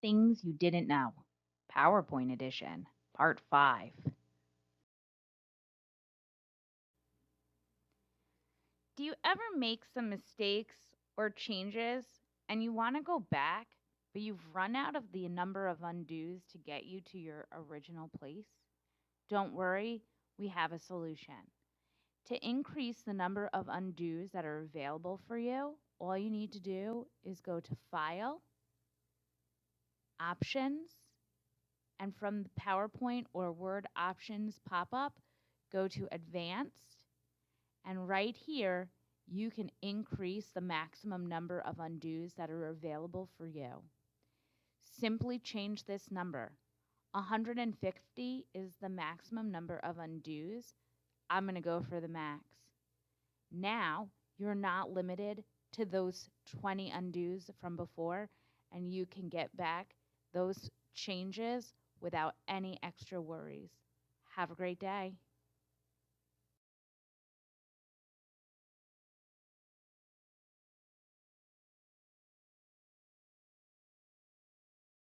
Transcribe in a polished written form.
Things You Didn't Know, PowerPoint Edition, Part 5. Do you ever make some mistakes or changes and you want to go back, but you've run out of the number of undos to get you to your original place? Don't worry, we have a solution. To increase the number of undos that are available for you, all you need to do is go to File, Options, and from the PowerPoint or Word options pop-up, go to Advanced, and right here, you can increase the maximum number of undos that are available for you. Simply change this number. 150 is the maximum number of undos. I'm going to go for the max. Now, you're not limited to those 20 undos from before, and you can get back those changes without any extra worries. Have a great day.